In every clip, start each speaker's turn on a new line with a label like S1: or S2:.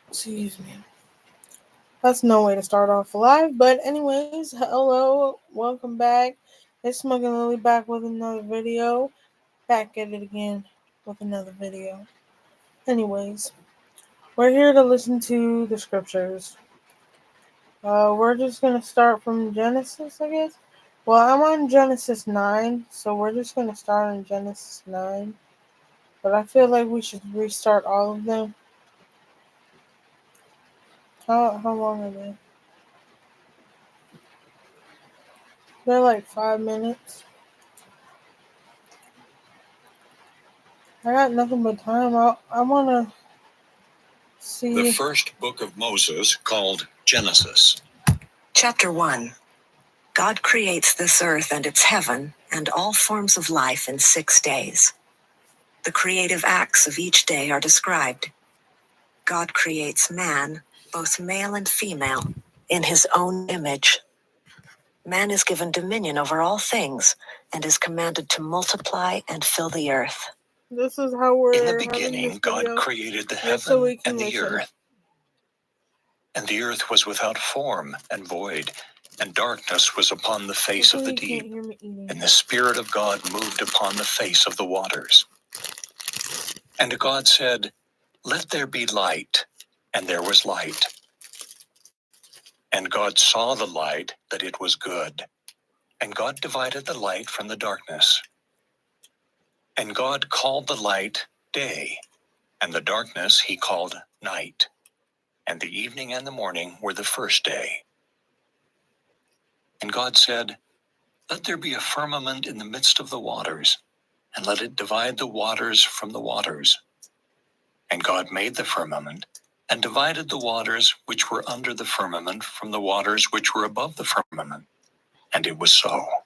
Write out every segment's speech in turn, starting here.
S1: Excuse me. That's no way to start off live. But anyways, hello, welcome back. It's Smoking Lily back with another video. Back at it again with another video. Anyways, we're here to listen to the scriptures. We're just gonna start from Genesis, I guess. Well, I'm on Genesis 9, so we're just gonna start on Genesis 9. But I feel like we should restart all of them. How long are they? They're like 5 minutes. I got nothing but time. I wanna see.
S2: The first book of Moses, called Genesis.
S3: Chapter 1. God creates this earth and its heaven and all forms of life in 6 days. The creative acts of each day are described. God creates man, both male and female, in his own image. Man is given dominion over all things and is commanded to multiply and fill the earth.
S1: This is how we're
S2: In the
S1: having
S2: beginning,
S1: this
S2: God
S1: video,
S2: created the
S1: just so we
S2: heaven
S1: can
S2: and the
S1: listen.
S2: earth. And the earth was without form and void, and darkness was upon the face of the
S1: Hopefully you
S2: deep,
S1: can't hear me eating.
S2: and the Spirit of God moved upon the face of the waters. And God said, "Let there be light," and there was light. And God saw the light, that it was good. And God divided the light from the darkness. And God called the light day, and the darkness he called night. And the evening and the morning were the first day. And God said, "Let there be a firmament in the midst of the waters, and let it divide the waters from the waters." And God made the firmament, and divided the waters which were under the firmament from the waters which were above the firmament. And it was so.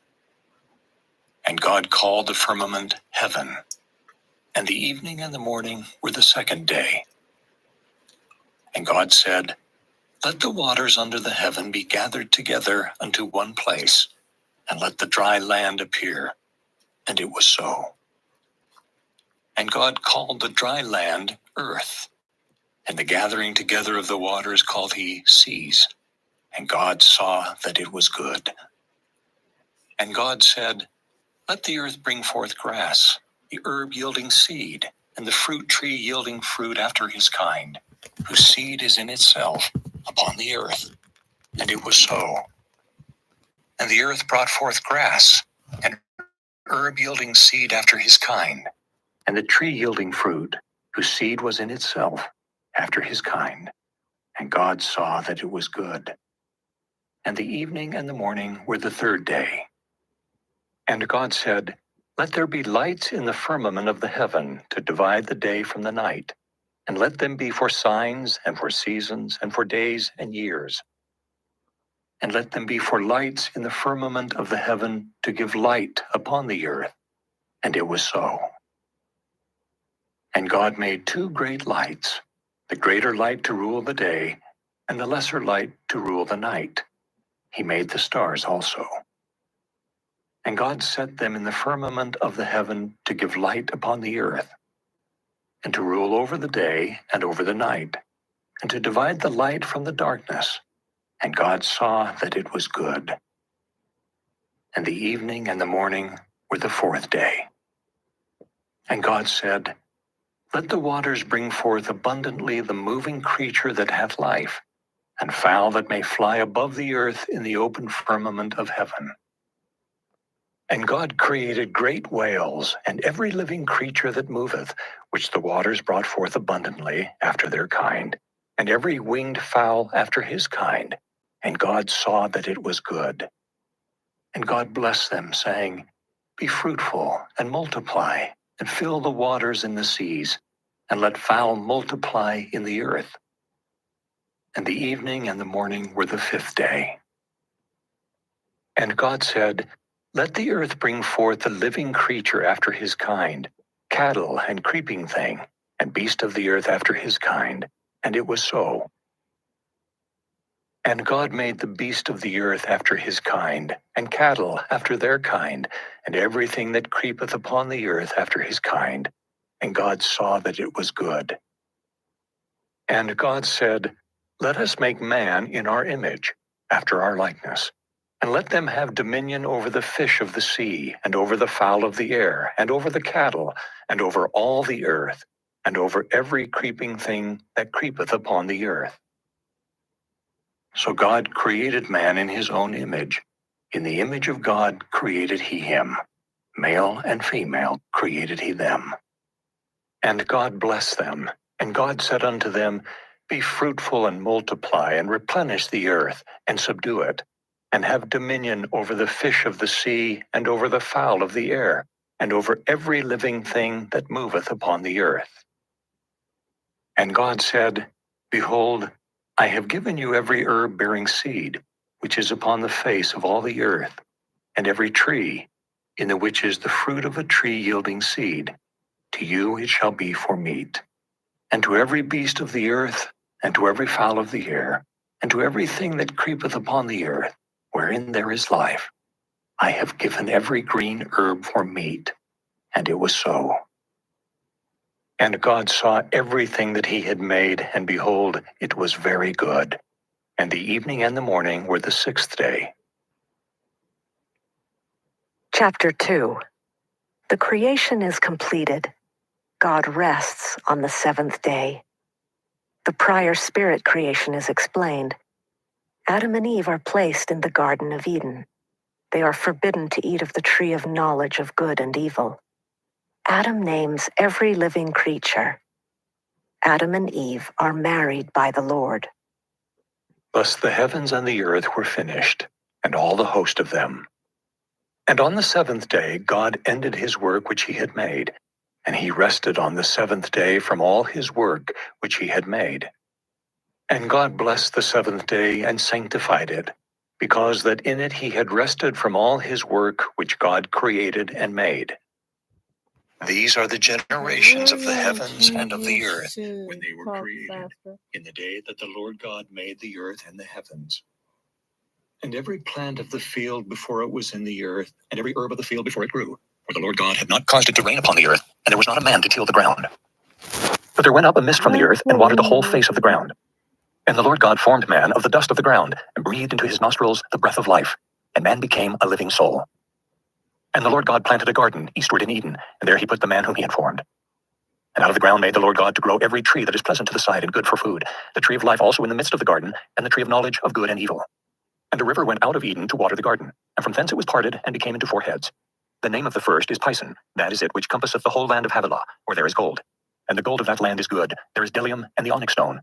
S2: And God called the firmament heaven. And the evening and the morning were the second day. And God said, "Let the waters under the heaven be gathered together unto one place, and let the dry land appear." And it was so. And God called the dry land earth, and the gathering together of the waters called he seas. And God saw that it was good. And God said, "Let the earth bring forth grass, the herb yielding seed, and the fruit tree yielding fruit after his kind, whose seed is in itself upon the earth." And it was so. And the earth brought forth grass, and herb yielding seed after his kind, and the tree yielding fruit, whose seed was in itself after his kind. And God saw that it was good. And the evening and the morning were the third day. And God said, "Let there be lights in the firmament of the heaven to divide the day from the night, and let them be for signs and for seasons and for days and years. And let them be for lights in the firmament of the heaven to give light upon the earth." And it was so. And God made 2 great lights, the greater light to rule the day, and the lesser light to rule the night. He made the stars also. And God set them in the firmament of the heaven to give light upon the earth, and to rule over the day and over the night, and to divide the light from the darkness. And God saw that it was good. And the evening and the morning were the fourth day. And God said, "Let the waters bring forth abundantly the moving creature that hath life, and fowl that may fly above the earth in the open firmament of heaven." And God created great whales, and every living creature that moveth, which the waters brought forth abundantly after their kind, and every winged fowl after his kind. And God saw that it was good. And God blessed them, saying, "Be fruitful, and multiply, and fill the waters in the seas, and let fowl multiply in the earth." And the evening and the morning were the fifth day. And God said, "Let the earth bring forth a living creature after his kind, cattle and creeping thing, and beast of the earth after his kind." And it was so. And God made the beast of the earth after his kind, and cattle after their kind, and everything that creepeth upon the earth after his kind. And God saw that it was good. And God said, "Let us make man in our image, after our likeness, and let them have dominion over the fish of the sea, and over the fowl of the air, and over the cattle, and over all the earth, and over every creeping thing that creepeth upon the earth." So God created man in his own image. In the image of God created he him. Male and female created he them. And God blessed them. And God said unto them, "Be fruitful and multiply, and replenish the earth, and subdue it, and have dominion over the fish of the sea, and over the fowl of the air, and over every living thing that moveth upon the earth." And God said, "Behold, I have given you every herb bearing seed, which is upon the face of all the earth, and every tree, in the which is the fruit of a tree yielding seed. To you it shall be for meat. And to every beast of the earth, and to every fowl of the air, and to everything that creepeth upon the earth, wherein there is life, I have given every green herb for meat." And it was so. And God saw everything that he had made, and behold, it was very good. And the evening and the morning were the sixth day.
S3: Chapter 2. The creation is completed. God rests on the seventh day. The prior spirit creation is explained. Adam and Eve are placed in the Garden of Eden. They are forbidden to eat of the tree of knowledge of good and evil. Adam names every living creature. Adam and Eve are married by the Lord.
S2: Thus the heavens and the earth were finished, and all the host of them. And on the seventh day God ended his work which he had made, and he rested on the seventh day from all his work which he had made. And God blessed the seventh day and sanctified it, because that in it he had rested from all his work which God created and made. These are the generations of the heavens and of the earth when they were created, in the day that the Lord God made the earth and the heavens. And every plant of the field before it was in the earth, and every herb of the field before it grew, for the Lord God had not caused it to rain upon the earth, and there was not a man to till the ground. But there went up a mist from the earth, and watered the whole face of the ground. And the Lord God formed man of the dust of the ground, and breathed into his nostrils the breath of life, and man became a living soul. And the Lord God planted a garden eastward in Eden, and there he put the man whom he had formed. And out of the ground made the Lord God to grow every tree that is pleasant to the sight and good for food, the tree of life also in the midst of the garden, and the tree of knowledge of good and evil. And a river went out of Eden to water the garden, and from thence it was parted, and became into four heads. The name of the first is Pison, that is it which compasseth the whole land of Havilah, where there is gold. And the gold of that land is good, there is bdellium and the onyx stone.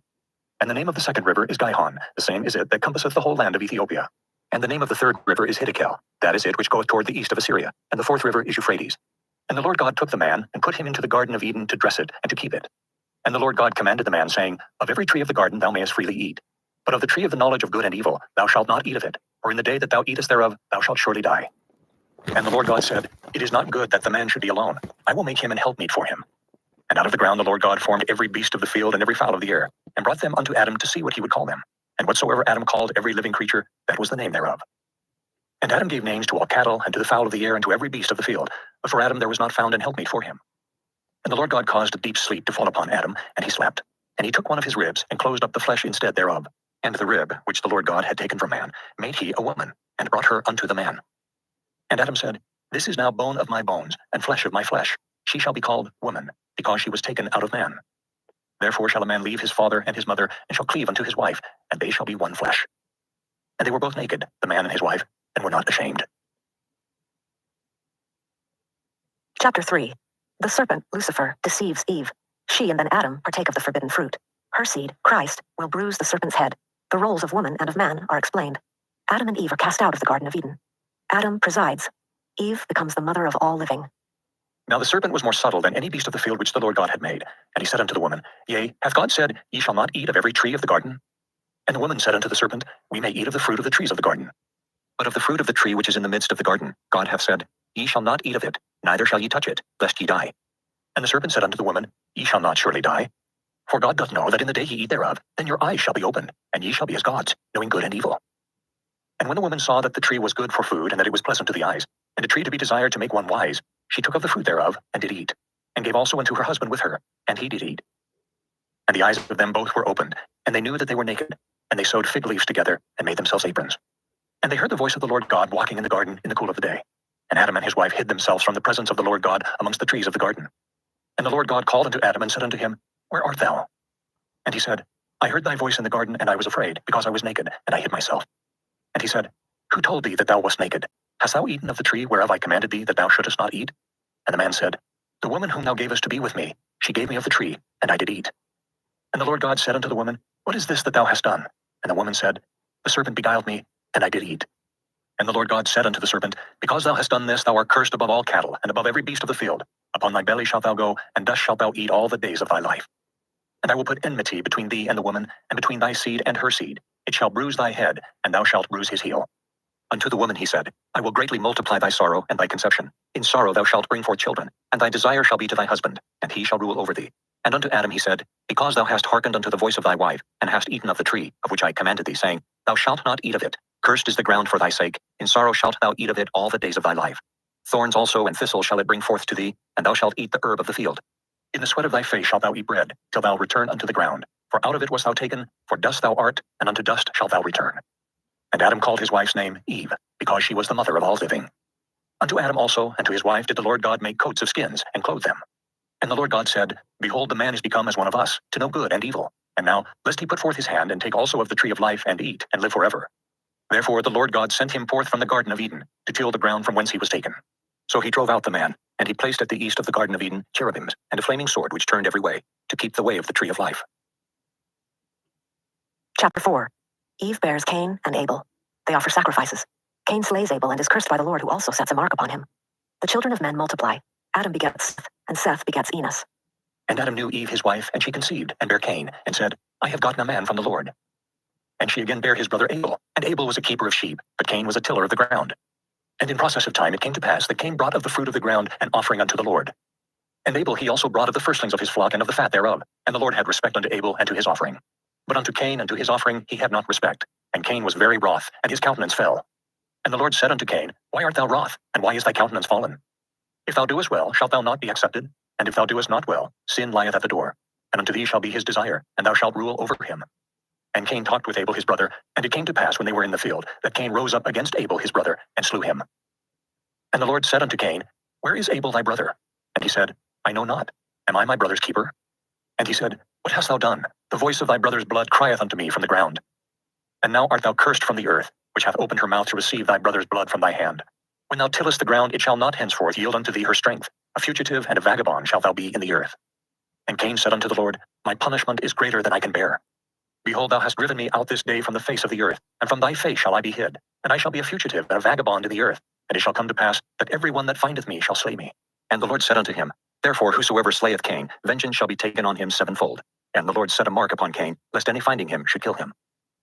S2: And the name of the second river is Gihon, the same is it that compasseth the whole land of Ethiopia. And the name of the third river is Hiddekel, that is it which goeth toward the east of Assyria. And the fourth river is Euphrates. And the Lord God took the man, and put him into the garden of Eden to dress it, and to keep it. And the Lord God commanded the man, saying, Of every tree of the garden thou mayest freely eat. But of the tree of the knowledge of good and evil thou shalt not eat of it, or in the day that thou eatest thereof thou shalt surely die. And the Lord God said, It is not good that the man should be alone. I will make him an helpmeet for him. And out of the ground the Lord God formed every beast of the field and every fowl of the air, and brought them unto Adam to see what he would call them. And whatsoever Adam called every living creature, that was the name thereof. And Adam gave names to all cattle, and to the fowl of the air, and to every beast of the field. But for Adam there was not found an helpmeet for him. And the Lord God caused a deep sleep to fall upon Adam, and he slept. And he took one of his ribs, and closed up the flesh instead thereof. And the rib, which the Lord God had taken from man, made he a woman, and brought her unto the man. And Adam said, This is now bone of my bones, and flesh of my flesh. She shall be called woman, because she was taken out of man. Therefore shall a man leave his father and his mother, and shall cleave unto his wife, and they shall be one flesh. And they were both naked, the man and his wife, and were not ashamed.
S3: Chapter 3. The serpent, Lucifer, deceives Eve. She and then Adam partake of the forbidden fruit. Her seed, Christ, will bruise the serpent's head. The roles of woman and of man are explained. Adam and Eve are cast out of the Garden of Eden. Adam presides. Eve becomes the mother of all living.
S2: Now the serpent was more subtle than any beast of the field which the Lord God had made. And he said unto the woman, Yea, hath God said, Ye shall not eat of every tree of the garden? And the woman said unto the serpent, We may eat of the fruit of the trees of the garden. But of the fruit of the tree which is in the midst of the garden, God hath said, Ye shall not eat of it, neither shall ye touch it, lest ye die. And the serpent said unto the woman, Ye shall not surely die. For God doth know that in the day ye eat thereof, then your eyes shall be opened, and ye shall be as gods, knowing good and evil. And when the woman saw that the tree was good for food, and that it was pleasant to the eyes, and a tree to be desired to make one wise, she took of the fruit thereof, and did eat, and gave also unto her husband with her, and he did eat. and the eyes of them both were opened, and they knew that they were naked, and they sewed fig leaves together and made themselves aprons. And they heard the voice of the Lord God walking in the garden in the cool of the day. And Adam and his wife hid themselves from the presence of the Lord God amongst the trees of the garden. And the Lord God called unto Adam and said unto him, Where art thou? And he said, I heard thy voice in the garden, and I was afraid, because I was naked, and I hid myself. And he said, Who told thee that thou wast naked? Hast thou eaten of the tree whereof I commanded thee that thou shouldest not eat? And the man said, The woman whom thou gavest to be with me, she gave me of the tree, and I did eat. And the Lord God said unto the woman, What is this that thou hast done? And the woman said, The serpent beguiled me, and I did eat. And the Lord God said unto the serpent, Because thou hast done this, thou art cursed above all cattle, and above every beast of the field. Upon thy belly shalt thou go, and dust shalt thou eat all the days of thy life. And I will put enmity between thee and the woman, and between thy seed and her seed. It shall bruise thy head, and thou shalt bruise his heel. Unto the woman he said, I will greatly multiply thy sorrow and thy conception. In sorrow thou shalt bring forth children, and thy desire shall be to thy husband, and he shall rule over thee. And unto Adam he said, Because thou hast hearkened unto the voice of thy wife, and hast eaten of the tree, of which I commanded thee, saying, Thou shalt not eat of it. Cursed is the ground for thy sake. In sorrow shalt thou eat of it all the days of thy life. Thorns also and thistles shall it bring forth to thee, and thou shalt eat the herb of the field. In the sweat of thy face shalt thou eat bread, till thou return unto the ground. For out of it wast thou taken, for dust thou art, and unto dust shalt thou return. And Adam called his wife's name Eve, because she was the mother of all living. Unto Adam also and to his wife did the Lord God make coats of skins, and clothe them. And the Lord God said, Behold, the man is become as one of us, to know good and evil. And now, lest he put forth his hand, and take also of the tree of life, and eat, and live forever. Therefore the Lord God sent him forth from the garden of Eden, to till the ground from whence he was taken. So he drove out the man, and he placed at the east of the garden of Eden cherubims, and a flaming sword which turned every way, to keep the way of the tree of life.
S3: Chapter 4. Eve bears Cain and Abel. They offer sacrifices. Cain slays Abel and is cursed by the Lord, who also sets a mark upon him. The children of men multiply. Adam begets Seth, and Seth begets Enos.
S2: And Adam knew Eve his wife, and she conceived, and bare Cain, and said, I have gotten a man from the Lord. And she again bare his brother Abel, and Abel was a keeper of sheep, but Cain was a tiller of the ground. And in process of time it came to pass that Cain brought of the fruit of the ground an offering unto the Lord. And Abel he also brought of the firstlings of his flock and of the fat thereof, and the Lord had respect unto Abel and to his offering. But unto Cain and to his offering he had not respect, and Cain was very wroth, and his countenance fell. And the Lord said unto Cain, Why art thou wroth, and why is thy countenance fallen? If thou doest well, shalt thou not be accepted? And if thou doest not well, sin lieth at the door, and unto thee shall be his desire, and thou shalt rule over him. And Cain talked with Abel his brother, and it came to pass when they were in the field, that Cain rose up against Abel his brother, and slew him. And the Lord said unto Cain, Where is Abel thy brother? And he said, I know not. Am I my brother's keeper? And he said, What hast thou done? The voice of thy brother's blood crieth unto me from the ground. And now art thou cursed from the earth, which hath opened her mouth to receive thy brother's blood from thy hand. When thou tillest the ground, it shall not henceforth yield unto thee her strength. A fugitive and a vagabond shalt thou be in the earth. And Cain said unto the Lord, My punishment is greater than I can bear. Behold, thou hast driven me out this day from the face of the earth, and from thy face shall I be hid. And I shall be a fugitive and a vagabond in the earth. And it shall come to pass that every one that findeth me shall slay me. And the Lord said unto him, Therefore whosoever slayeth Cain, vengeance shall be taken on him sevenfold. And the Lord set a mark upon Cain, lest any finding him should kill him.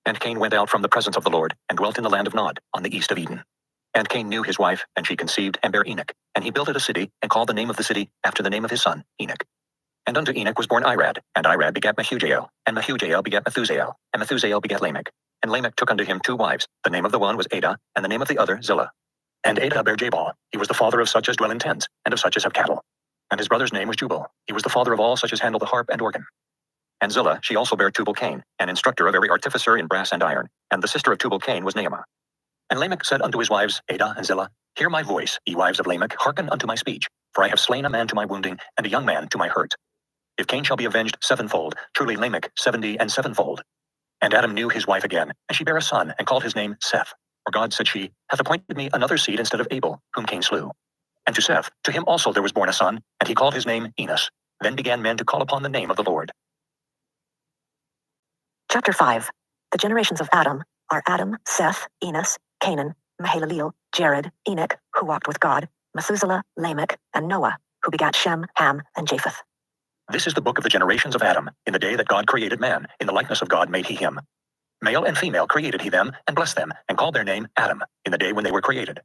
S2: And Cain went out from the presence of the Lord, and dwelt in the land of Nod, on the east of Eden. And Cain knew his wife, and she conceived, and bare Enoch. And he built it a city, and called the name of the city after the name of his son, Enoch. And unto Enoch was born Irad, and Irad begat Mehujael, and Mehujael begat Methusael, and Methusael begat Lamech. And Lamech took unto him 2 wives. The name of the one was Adah, and the name of the other Zillah. And Adah bare Jabal. He was the father of such as dwell in tents, and of such as have cattle. And his brother's name was Jubal. He was the father of all such as handle the harp and organ. And Zillah, she also bare Tubal-Cain, an instructor of every artificer in brass and iron. And the sister of Tubal-Cain was Naamah. And Lamech said unto his wives, Adah and Zillah, Hear my voice, ye wives of Lamech, hearken unto my speech. For I have slain a man to my wounding, and a young man to my hurt. If Cain shall be avenged sevenfold, truly Lamech 70 and sevenfold. And Adam knew his wife again, and she bare a son, and called his name Seth. For God, said she, hath appointed me another seed instead of Abel, whom Cain slew. And to Seth, to him also there was born a son, and he called his name Enos. Then began men to call upon the name of the Lord.
S3: Chapter 5. The generations of Adam are Adam, Seth, Enos, Canaan, Mahalaleel, Jared, Enoch, who walked with God, Methuselah, Lamech, and Noah, who begat Shem, Ham, and Japheth.
S2: This is the book of the generations of Adam. In the day that God created man, in the likeness of God made he him. Male and female created he them, and blessed them, and called their name Adam, in the day when they were created.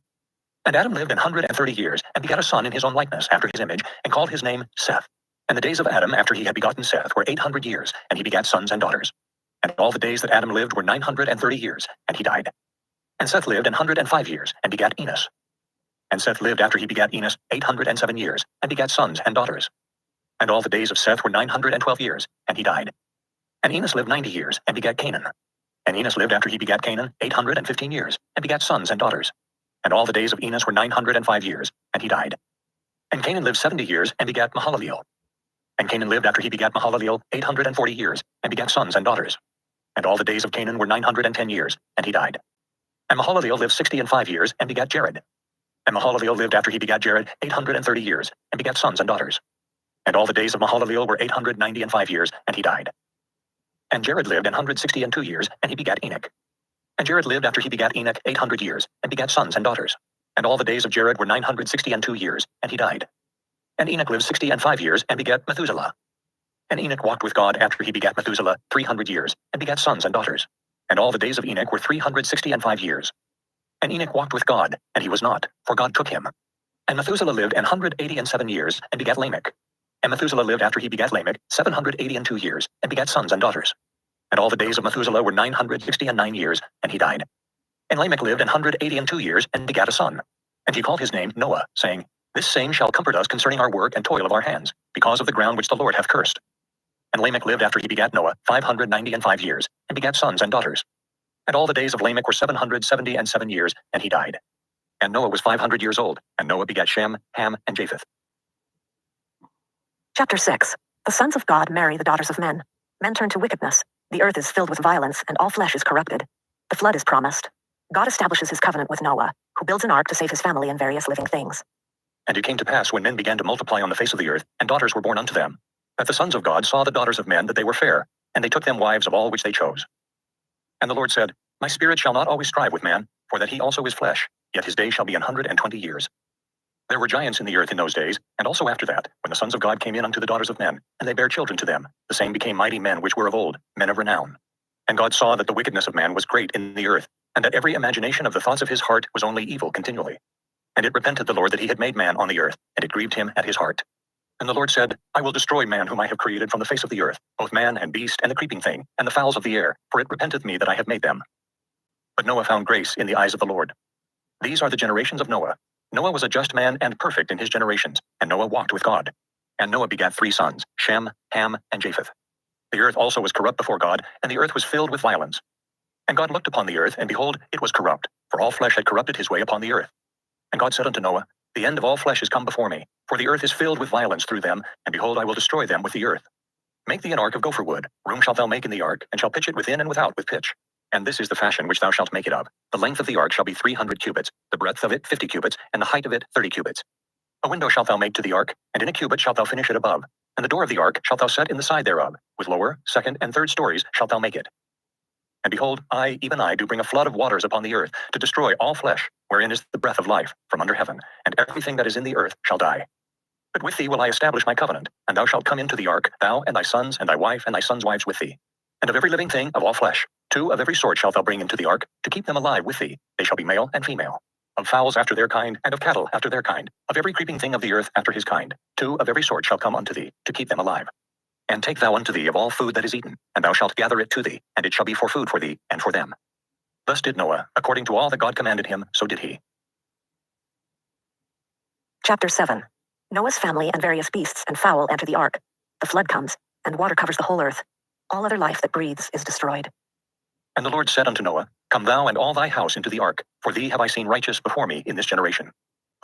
S2: And Adam lived 130 years, and begat a son in his own likeness, after his image, and called his name Seth. And the days of Adam, after he had begotten Seth, were 800 years, and he begat sons and daughters. And all the days that Adam lived were 930 years, and he died. And Seth lived 105 years, and begat Enos. And Seth lived after he begat Enos 807 years, and begat sons and daughters. And all the days of Seth were 912 years, and he died. And Enos lived 90 years, and begat Canaan. And Enos lived after he begat Canaan 815 years, and begat sons and daughters. And all the days of Enos were 905 years, and he died. And Canaan lived 70 years, and begat Mahalaleel. And Canaan lived after he begat Mahalaleel 840 years, and begat sons and daughters. And all the days of Canaan were 910 years, and he died. And Mahalaleel lived 65 years, and begat Jared. And Mahalaleel lived after he begat Jared 830 years, and begat sons and daughters. And all the days of Mahalaleel were 895 years, and he died. And Jared lived 162 years, and he begat Enoch. And Jared lived after he begat Enoch 800 years, and begat sons and daughters. And all the days of Jared were 962 years, and he died. And Enoch lived 65 years, and begat Methuselah. And Enoch walked with God after he begat Methuselah 300 years, and begat sons and daughters. And all the days of Enoch were 365 years. And Enoch walked with God, and he was not, for God took him. And Methuselah lived 187 years, and begat Lamech. And Methuselah lived after he begat Lamech 782 years, and begat sons and daughters. And all the days of Methuselah were 969 years, and he died. And Lamech lived 182 years, and begat a son. And he called his name Noah, saying, This same shall comfort us concerning our work and toil of our hands, because of the ground which the Lord hath cursed. And Lamech lived after he begat Noah 595 years, and begat sons and daughters. And all the days of Lamech were 777 years, and he died. And Noah was 500 years old, and Noah begat Shem, Ham, and Japheth.
S3: Chapter 6. The sons of God marry the daughters of men. Men turn to wickedness. The earth is filled with violence, and all flesh is corrupted. The flood is promised. God establishes his covenant with Noah, who builds an ark to save his family and various living things.
S2: And it came to pass when men began to multiply on the face of the earth, and daughters were born unto them, that the sons of God saw the daughters of men that they were fair, and they took them wives of all which they chose. And the Lord said, My spirit shall not always strive with man, for that he also is flesh, yet his days shall be 120 years. There were giants in the earth in those days, and also after that, when the sons of God came in unto the daughters of men, and they bare children to them, the same became mighty men which were of old, men of renown. And God saw that the wickedness of man was great in the earth, and that every imagination of the thoughts of his heart was only evil continually. And it repented the Lord that he had made man on the earth, and it grieved him at his heart. And the Lord said, I will destroy man whom I have created from the face of the earth, both man and beast and the creeping thing, and the fowls of the air, for it repenteth me that I have made them. But Noah found grace in the eyes of the Lord. These are the generations of Noah. Noah was a just man and perfect in his generations, and Noah walked with God. And Noah begat 3 sons, Shem, Ham, and Japheth. The earth also was corrupt before God, and the earth was filled with violence. And God looked upon the earth, and behold, it was corrupt, for all flesh had corrupted his way upon the earth. And God said unto Noah, The end of all flesh is come before me, for the earth is filled with violence through them, and behold, I will destroy them with the earth. Make thee an ark of gopher wood, room shalt thou make in the ark, and shall pitch it within and without with pitch. And this is the fashion which thou shalt make it of. The length of the ark shall be 300 cubits, the breadth of it 50 cubits, and the height of it 30 cubits. A window shalt thou make to the ark, and in a cubit shalt thou finish it above. And the door of the ark shalt thou set in the side thereof, with lower, second, and third stories shalt thou make it. And behold, I, even I, do bring a flood of waters upon the earth, to destroy all flesh, wherein is the breath of life, from under heaven, and everything that is in the earth shall die. But with thee will I establish my covenant, and thou shalt come into the ark, thou and thy sons, and thy wife, and thy sons' wives with thee. And of every living thing of all flesh, 2 of every sort shalt thou bring into the ark, to keep them alive with thee. They shall be male and female. Of fowls after their kind, and of cattle after their kind, of every creeping thing of the earth after his kind, 2 of every sort shall come unto thee, to keep them alive. And take thou unto thee of all food that is eaten, and thou shalt gather it to thee, and it shall be for food for thee, and for them. Thus did Noah, according to all that God commanded him, so did he.
S3: Chapter 7. Noah's family and various beasts and fowl enter the ark. The flood comes, and water covers the whole earth. All other life that breathes is destroyed.
S2: And the Lord said unto Noah, Come thou and all thy house into the ark, for thee have I seen righteous before me in this generation.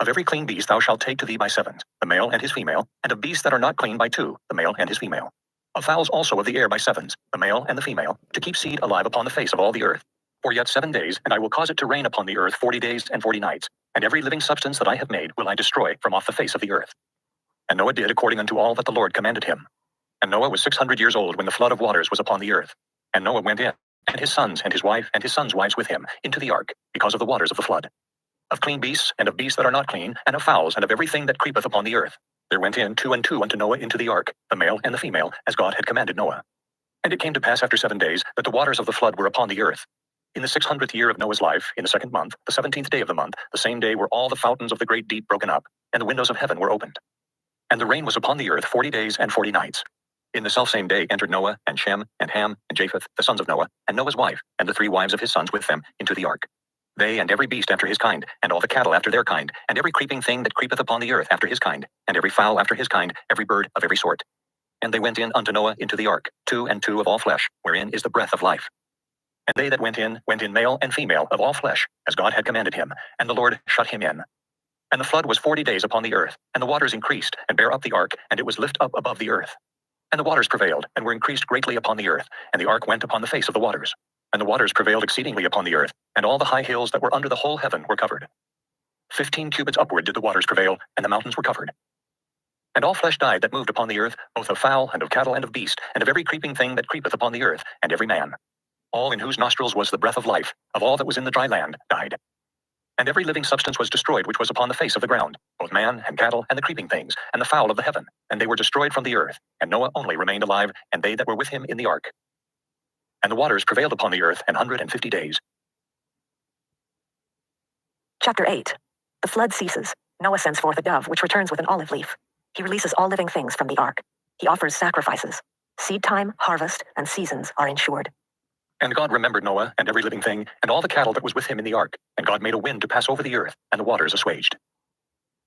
S2: Of every clean beast thou shalt take to thee by 7s, the male and his female, and of beasts that are not clean by 2, the male and his female. Of fowls also of the air by 7s, the male and the female, to keep seed alive upon the face of all the earth. For yet 7 days, and I will cause it to rain upon the earth 40 days and 40 nights, and every living substance that I have made will I destroy from off the face of the earth. And Noah did according unto all that the Lord commanded him. And Noah was 600 years old when the flood of waters was upon the earth. And Noah went in, and his sons and his wife and his sons' wives with him, into the ark, because of the waters of the flood. Of clean beasts, and of beasts that are not clean, and of fowls, and of everything that creepeth upon the earth, there went in 2 and 2 unto Noah into the ark, the male and the female, as God had commanded Noah. And it came to pass after 7 days, that the waters of the flood were upon the earth. In the 600th year of Noah's life, in the 2nd month, the 17th day of the month, the same day were all the fountains of the great deep broken up, and the windows of heaven were opened. And the rain was upon the earth 40 days and 40 nights. In the selfsame day entered Noah, and Shem, and Ham, and Japheth, the sons of Noah, and Noah's wife, and the 3 wives of his sons with them, into the ark. They and every beast after his kind, and all the cattle after their kind, and every creeping thing that creepeth upon the earth after his kind, and every fowl after his kind, every bird of every sort. And they went in unto Noah into the ark, 2 and 2 of all flesh, wherein is the breath of life. And they that went in male and female of all flesh, as God had commanded him, and the Lord shut him in. And the flood was 40 days upon the earth, and the waters increased, and bare up the ark, and it was lift up above the earth. And the waters prevailed, and were increased greatly upon the earth, and the ark went upon the face of the waters. And the waters prevailed exceedingly upon the earth, and all the high hills that were under the whole heaven were covered. 15 cubits upward did the waters prevail, and the mountains were covered. And all flesh died that moved upon the earth, both of fowl, and of cattle, and of beast, and of every creeping thing that creepeth upon the earth, and every man. All in whose nostrils was the breath of life, of all that was in the dry land, died. And every living substance was destroyed which was upon the face of the ground, both man, and cattle, and the creeping things, and the fowl of the heaven, and they were destroyed from the earth, and Noah only remained alive, and they that were with him in the ark. And the waters prevailed upon the earth 150 days.
S3: Chapter 8. The flood ceases. Noah sends forth a dove, which returns with an olive leaf. He releases all living things from the ark. He offers sacrifices. Seed time, harvest, and seasons are ensured.
S2: And God remembered Noah and every living thing, and all the cattle that was with him in the ark. And God made a wind to pass over the earth, and the waters assuaged.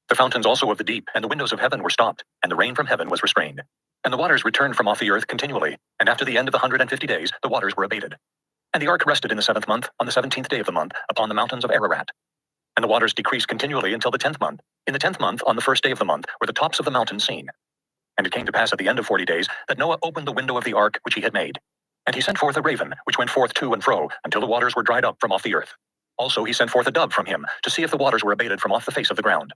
S2: The fountains also of the deep and the windows of heaven were stopped, and the rain from heaven was restrained. And the waters returned from off the earth continually, and after the end of the 150 days, the waters were abated. And the ark rested in the 7th month, on the 17th day of the month, upon the mountains of Ararat. And the waters decreased continually until the 10th month. In the 10th month, on the 1st day of the month, were the tops of the mountains seen. And it came to pass at the end of 40 days, that Noah opened the window of the ark which he had made. And he sent forth a raven, which went forth to and fro, until the waters were dried up from off the earth. Also he sent forth a dove from him, to see if the waters were abated from off the face of the ground.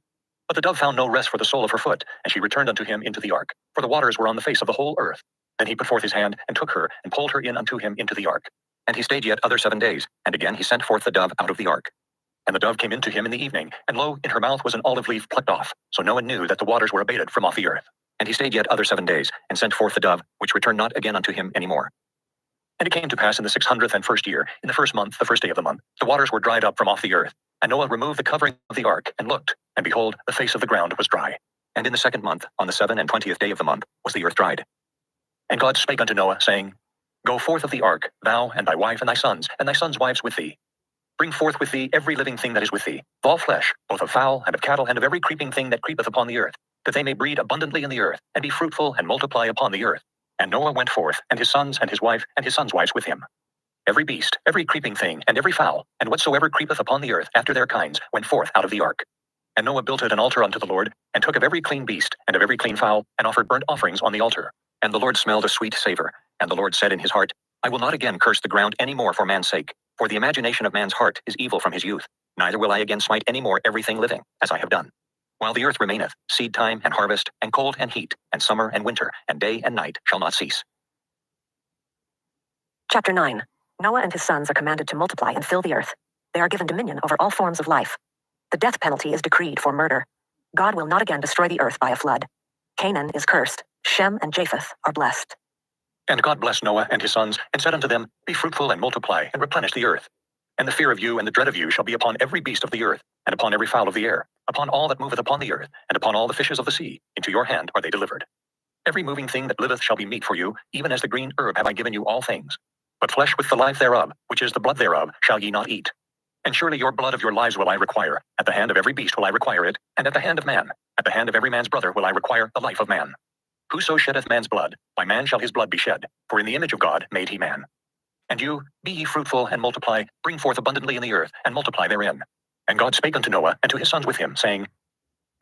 S2: But the dove found no rest for the sole of her foot, and she returned unto him into the ark, for the waters were on the face of the whole earth. Then he put forth his hand, and took her, and pulled her in unto him into the ark. And he stayed yet other 7 days, and again he sent forth the dove out of the ark. And the dove came into him in the evening, and lo, in her mouth was an olive leaf plucked off. So Noah knew that the waters were abated from off the earth. And he stayed yet other 7 days, and sent forth the dove, which returned not again unto him any more. And it came to pass in the 601st year, in the 1st month, the 1st day of the month, the waters were dried up from off the earth. And Noah removed the covering of the ark, and looked, and behold, the face of the ground was dry. And in the 2nd month, on the 27th day of the month, was the earth dried. And God spake unto Noah, saying, Go forth of the ark, thou, and thy wife, and thy sons' wives with thee. Bring forth with thee every living thing that is with thee, of all flesh, both of fowl, and of cattle, and of every creeping thing that creepeth upon the earth, that they may breed abundantly in the earth, and be fruitful, and multiply upon the earth. And Noah went forth, and his sons, and his wife, and his sons' wives with him. Every beast, every creeping thing, and every fowl, and whatsoever creepeth upon the earth after their kinds, went forth out of the ark. And Noah builded an altar unto the Lord, and took of every clean beast, and of every clean fowl, and offered burnt offerings on the altar. And the Lord smelled a sweet savor. And the Lord said in his heart, I will not again curse the ground any more for man's sake, for the imagination of man's heart is evil from his youth. Neither will I again smite any more everything living, as I have done. While the earth remaineth, seed time and harvest, and cold and heat, and summer and winter, and day and night shall not cease. Chapter 9. Noah and his sons are commanded to multiply and fill the earth. They are given dominion over all forms of life. The death penalty is decreed for murder. God will not again destroy the earth by a flood. Canaan is cursed. Shem and Japheth are blessed. And God blessed Noah and his sons, and said unto them, Be fruitful and multiply, and replenish the earth. And the fear of you and the dread of you shall be upon every beast of the earth, and upon every fowl of the air, upon all that moveth upon the earth, and upon all the fishes of the sea. Into your hand are they delivered. Every moving thing that liveth shall be meat for you, even as the green herb have I given you all things. But flesh with the life thereof, which is the blood thereof, shall ye not eat. And surely your blood of your lives will I require. At the hand of every beast will I require it, and at the hand of man, at the hand of every man's brother will I require the life of man. Whoso sheddeth man's blood, by man shall his blood be shed, for in the image of God made he man. And you, be ye fruitful and multiply, bring forth abundantly in the earth, and multiply therein. And God spake unto Noah and to his sons with him, saying,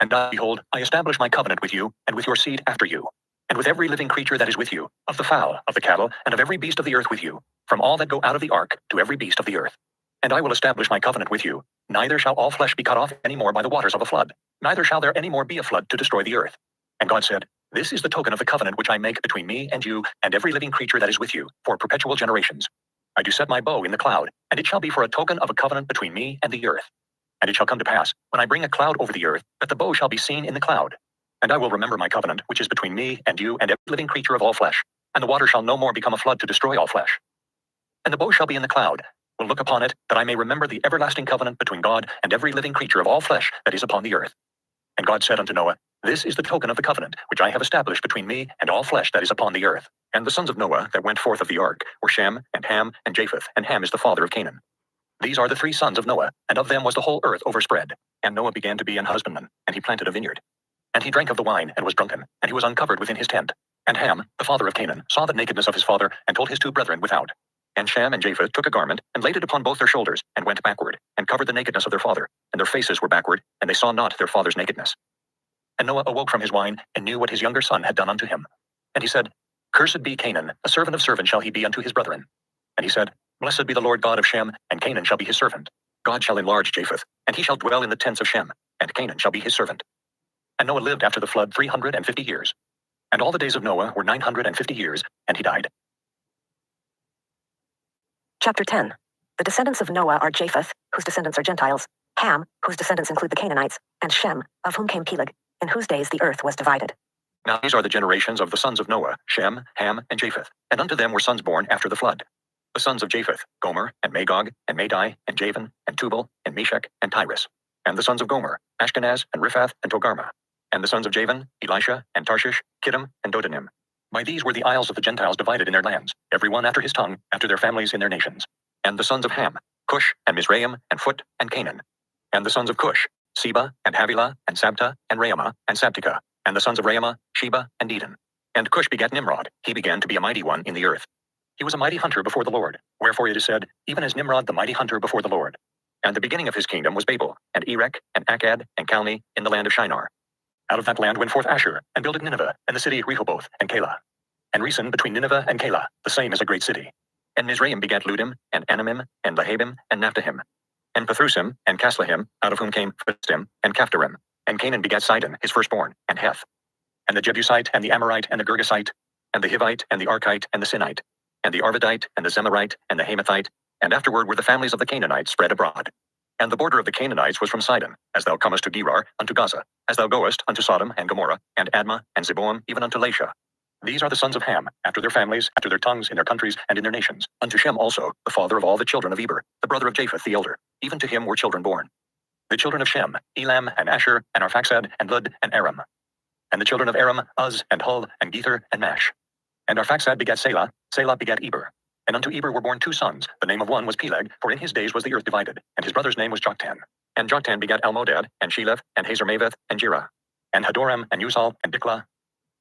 S2: And behold, I establish my covenant with you, and with your seed after you, and with every living creature that is with you, of the fowl, of the cattle, and of every beast of the earth with you, from all that go out of the ark to every beast of the earth. And I will establish my covenant with you, neither shall all flesh be cut off any more by the waters of a flood, neither shall there any more be a flood to destroy the earth. And God said, This is the token of the covenant which I make between me and you, and every living creature that is with you, for perpetual generations. I do set my bow in the cloud, and it shall be for a token of a covenant between me and the earth. And it shall come to pass, when I bring a cloud over the earth, that the bow shall be seen in the cloud. And I will remember my covenant, which is between me and you and every living creature of all flesh, and the water shall no more become a flood to destroy all flesh. And the bow shall be in the cloud, will look upon it, that I may remember the everlasting covenant between God and every living creature of all flesh that is upon the earth. And God said unto Noah, This is the token of the covenant, which I have established between me and all flesh that is upon the earth. And the sons of Noah that went forth of the ark were Shem, and Ham, and Japheth, and Ham is the father of Canaan. These are the 3 sons of Noah, and of them was the whole earth overspread. And Noah began to be an husbandman, and he planted a vineyard. And he drank of the wine, and was drunken, and he was uncovered within his tent. And Ham, the father of Canaan, saw the nakedness of his father, and told his two brethren without. And Shem and Japheth took a garment, and laid it upon both their shoulders, and went backward, and covered the nakedness of their father, and their faces were backward, and they saw not their father's nakedness. And Noah awoke from his wine, and knew what his younger son had done unto him. And he said, Cursed be Canaan, a servant of servants shall he be unto his brethren. And he said, Blessed be the Lord God of Shem, and Canaan shall be his servant. God shall enlarge Japheth, and he shall dwell in the tents of Shem, and Canaan shall be his servant. And Noah lived after the flood 350 years. And all the days of Noah were 950 years, and he died.
S3: Chapter 10. The descendants of Noah are Japheth, whose descendants are Gentiles, Ham, whose descendants include the Canaanites, and Shem, of whom came Peleg, in whose days the earth was divided.
S2: Now these are the generations of the sons of Noah, Shem, Ham, and Japheth. And unto them were sons born after the flood. The sons of Japheth, Gomer, and Magog, and Madai, and Javan, and Tubal, and Meshech, and Tyrus. And the sons of Gomer, Ashkenaz, and Riphath, and Togarmah. And the sons of Javan, Elisha, and Tarshish, Kittim, and Dodanim. By these were the isles of the Gentiles divided in their lands, every one after his tongue, after their families in their nations. And the sons of Ham, Cush, and Mizraim, and Phut, and Canaan. And the sons of Cush, Seba, and Havilah, and Sabta, and Raamah, and Sabtika. And the sons of Raamah, Sheba, and Dedan. And Cush begat Nimrod. He began to be a mighty one in the earth. He was a mighty hunter before the Lord. Wherefore it is said, even as Nimrod the mighty hunter before the Lord. And the beginning of his kingdom was Babel, and Erech, and Akkad, and Calneh, in the land of Shinar. Out of that land went forth Ashur, and builded Nineveh, and the city Rehoboth, and Calah. And Resen between Nineveh and Calah, the same is a great city. And Mizraim begat Ludim, and Anamim, and Lahabim, and Naphtahim. And Pathrusim, and Caslahim, out of whom came Philstim, and Caphtorim. And Canaan begat Sidon, his firstborn, and Heth. And the Jebusite, and the Amorite, and the Girgasite, and the Hivite, and the Archite, and the Sinite, and the Arvadite, and the Zemarite, and the Hamathite, and afterward were the families of the Canaanites spread abroad. And the border of the Canaanites was from Sidon, as thou comest to Gerar, unto Gaza, as thou goest unto Sodom and Gomorrah, and Admah, and Zeboam, even unto Lasha. These are the sons of Ham, after their families, after their tongues, in their countries, and in their nations. Unto Shem also, the father of all the children of Eber, the brother of Japheth the elder. Even to him were children born. The children of Shem, Elam, and Asher, and Arphaxad, and Lud, and Aram. And the children of Aram, Uz, and Hul, and Gether, and Mash. And Arphaxad begat Selah, Selah begat Eber. And unto Eber were born two sons. The name of one was Peleg, for in his days was the earth divided. And his brother's name was Joktan. And Joktan begat Almodad, and Sheleph, and Hazarmaveth, and Jirah. And Hadoram, and Uzal, and Diklah,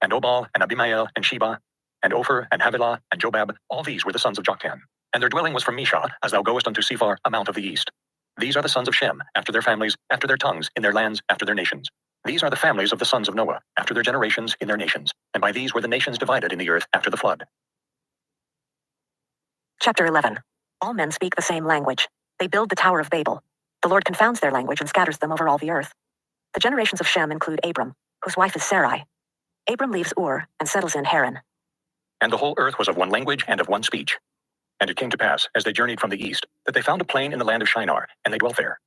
S2: and Obal, and Abimael, and Sheba, and Ophir, and Havilah, and Jobab. All these were the sons of Joktan. And their dwelling was from Mishah, as thou goest unto Sephar, a mount of the east. These are the sons of Shem, after their families, after their tongues, in their lands, after their nations. These are the families of the sons of Noah, after their generations, in their nations. And by these were the nations divided in the earth after the flood.
S3: Chapter 11. All men speak the same language. They build the Tower of Babel. The Lord confounds their language and scatters them over all the earth. The generations of Shem include Abram, whose wife is Sarai. Abram leaves Ur and settles in Haran.
S2: And the whole earth was of one language and of one speech. And it came to pass, as they journeyed from the east, that they found a plain in the land of Shinar, and they dwelt there.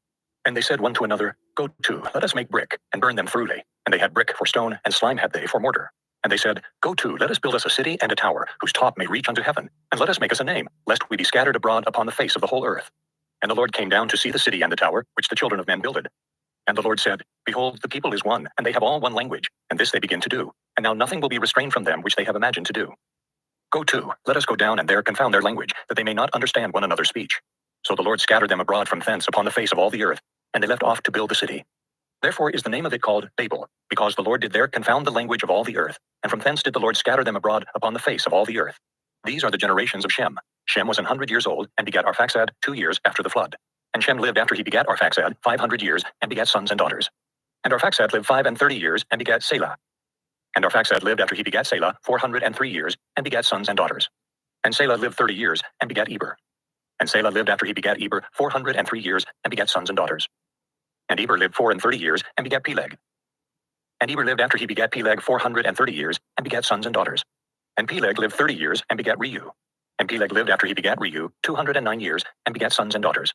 S2: And they said one to another, Go to, let us make brick, and burn them thoroughly. And they had brick for stone, and slime had they for mortar. And they said, Go to, let us build us a city and a tower, whose top may reach unto heaven, and let us make us a name, lest we be scattered abroad upon the face of the whole earth. And the Lord came down to see the city and the tower, which the children of men builded. And the Lord said, Behold, the people is one, and they have all one language, and this they begin to do. And now nothing will be restrained from them which they have imagined to do. Go to, let us go down and there confound their language, that they may not understand one another's speech. So the Lord scattered them abroad from thence upon the face of all the earth, and they left off to build the city. Therefore is the name of it called Babel, because the Lord did there confound the language of all the earth, and from thence did the Lord scatter them abroad upon the face of all the earth. These are the generations of Shem. Shem was 100 years old, and begat Arphaxad 2 years after the flood. And Shem lived after he begat Arphaxad 500 years, and begat sons and daughters. And Arphaxad lived 35 years, and begat Selah. And Arphaxad lived after he begat Selah 403 years, and begat sons and daughters. And Selah lived 30 years, and begat Eber. And Selah lived after he begat Eber 403 years, and begat sons and daughters. And Eber lived 34 years, and begat Peleg. And Eber lived after he begat Peleg 430 years, and begat sons and daughters. And Peleg lived 30 years, and begat Reu. And Peleg lived after he begat Reu 209 years, and begat sons and daughters.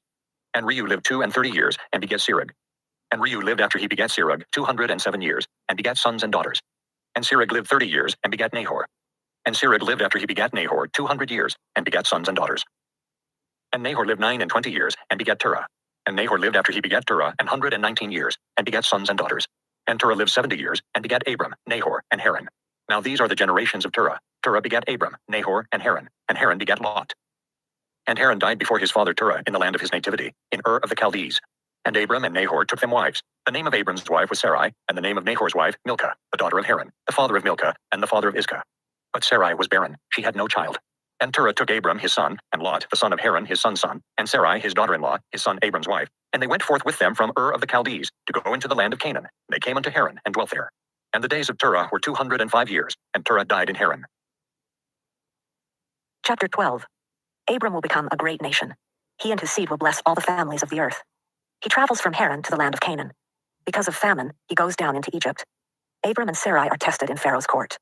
S2: And Reu lived 32 years, and begat Serug. And Reu lived after he begat Serug 207 years, and begat sons and daughters. And Serug lived 30 years, and begat Nahor. And Serug lived after he begat Nahor 200 years, and begat sons and daughters. And Nahor lived 29 years, and begat Terah. And Nahor lived after he begat Terah 119 years, and begat sons and daughters. And Terah lived 70 years, and begat Abram, Nahor, and Haran. Now these are the generations of Terah. Terah begat Abram, Nahor, and Haran begat Lot. And Haran died before his father Terah in the land of his nativity, in Ur of the Chaldees. And Abram and Nahor took them wives. The name of Abram's wife was Sarai, and the name of Nahor's wife Milcah, the daughter of Haran, the father of Milcah, and the father of Iscah. But Sarai was barren, she had no child. And Terah took Abram his son, and Lot the son of Haran his son's son, and Sarai his daughter-in-law, his son Abram's wife, and they went forth with them from Ur of the Chaldees, to go into the land of Canaan. They came unto Haran, and dwelt there. And the days of Terah were 205 years, and Terah died in Haran.
S3: Chapter 12. Abram will become a great nation. He and his seed will bless all the families of the earth. He travels from Haran to the land of Canaan. Because of famine, he goes down into Egypt. Abram and Sarai are tested in Pharaoh's court.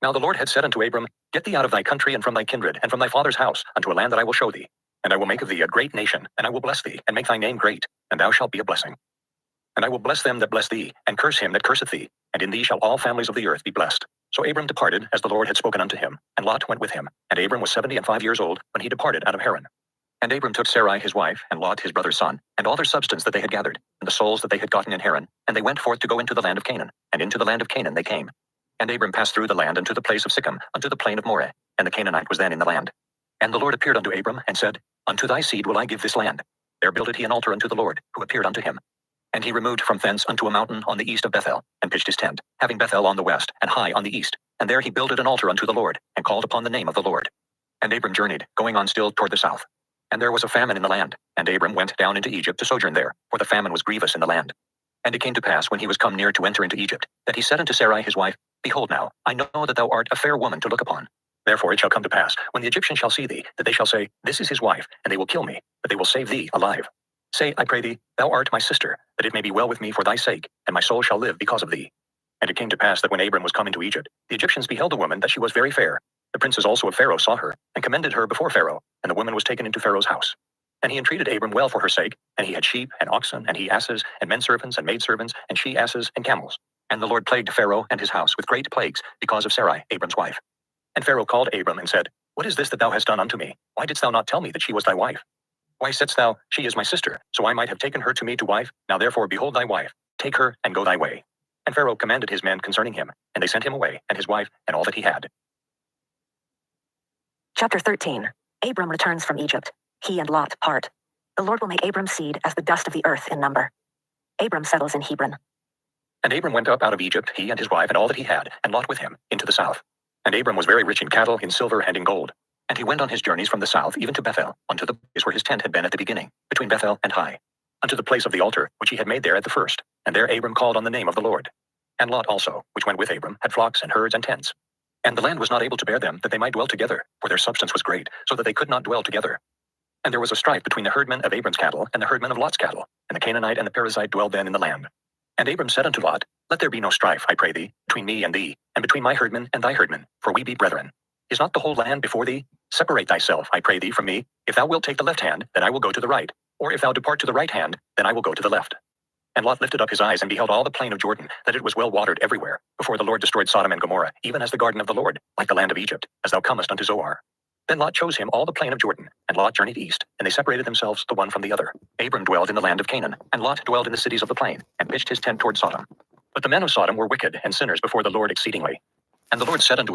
S2: Now the Lord had said unto Abram, Get thee out of thy country and from thy kindred and from thy father's house unto a land that I will show thee. And I will make of thee a great nation, and I will bless thee, and make thy name great, and thou shalt be a blessing. And I will bless them that bless thee, and curse him that curseth thee, and in thee shall all families of the earth be blessed. So Abram departed, as the Lord had spoken unto him, and Lot went with him. And Abram was 75 years old when he departed out of Haran. And Abram took Sarai his wife, and Lot his brother's son, and all their substance that they had gathered, and the souls that they had gotten in Haran, and they went forth to go into the land of Canaan. And into the land of Canaan they came. And Abram passed through the land unto the place of Sichem, unto the plain of Moreh, and the Canaanite was then in the land. And the Lord appeared unto Abram, and said, Unto thy seed will I give this land. There builded he an altar unto the Lord, who appeared unto him. And he removed from thence unto a mountain on the east of Bethel, and pitched his tent, having Bethel on the west, and Hai on the east. And there he builded an altar unto the Lord, and called upon the name of the Lord. And Abram journeyed, going on still toward the south. And there was a famine in the land, and Abram went down into Egypt to sojourn there, for the famine was grievous in the land. And it came to pass, when he was come near to enter into Egypt, that he said unto Sarai his wife, Behold now, I know that thou art a fair woman to look upon. Therefore it shall come to pass, when the Egyptians shall see thee, that they shall say, This is his wife, and they will kill me, but they will save thee alive. Say, I pray thee, Thou art my sister, that it may be well with me for thy sake, and my soul shall live because of thee. And it came to pass that when Abram was come into Egypt, the Egyptians beheld the woman that she was very fair. The princes also of Pharaoh saw her, and commended her before Pharaoh, and the woman was taken into Pharaoh's house. And he entreated Abram well for her sake, and he had sheep, and oxen, and he asses, and menservants, and maidservants, and she asses, and camels. And the Lord plagued Pharaoh and his house with great plagues, because of Sarai, Abram's wife. And Pharaoh called Abram, and said, What is this that thou hast done unto me? Why didst thou not tell me that she was thy wife? Why saidst thou, She is my sister, so I might have taken her to me to wife? Now therefore behold thy wife, take her, and go thy way. And Pharaoh commanded his men concerning him, and they sent him away, and his wife, and all that he had.
S3: Chapter 13. Abram returns from Egypt. He and Lot part. The Lord will make Abram's seed as the dust of the earth in number. Abram settles in Hebron.
S2: And Abram went up out of Egypt, he and his wife, and all that he had, and Lot with him, into the south. And Abram was very rich in cattle, in silver, and in gold. And he went on his journeys from the south even to Bethel, unto the place where his tent had been at the beginning, between Bethel and Hai, unto the place of the altar, which he had made there at the first. And there Abram called on the name of the Lord. And Lot also, which went with Abram, had flocks and herds and tents. And the land was not able to bear them, that they might dwell together, for their substance was great, so that they could not dwell together. And there was a strife between the herdmen of Abram's cattle and the herdmen of Lot's cattle, and the Canaanite and the Perizzite dwelled then in the land. And Abram said unto Lot, Let there be no strife, I pray thee, between me and thee, and between my herdmen and thy herdmen, for we be brethren. Is not the whole land before thee? Separate thyself, I pray thee, from me. If thou wilt take the left hand, then I will go to the right. Or if thou depart to the right hand, then I will go to the left. And Lot lifted up his eyes and beheld all the plain of Jordan, that it was well watered everywhere, before the Lord destroyed Sodom and Gomorrah, even as the garden of the Lord, like the land of Egypt, as thou comest unto Zoar. Then Lot chose him all the plain of Jordan, and Lot journeyed east, and they separated themselves the one from the other. Abram dwelled in the land of Canaan, and Lot dwelled in the cities of the plain, and pitched his tent toward Sodom. But the men of Sodom were wicked and sinners before the Lord exceedingly. And the Lord said unto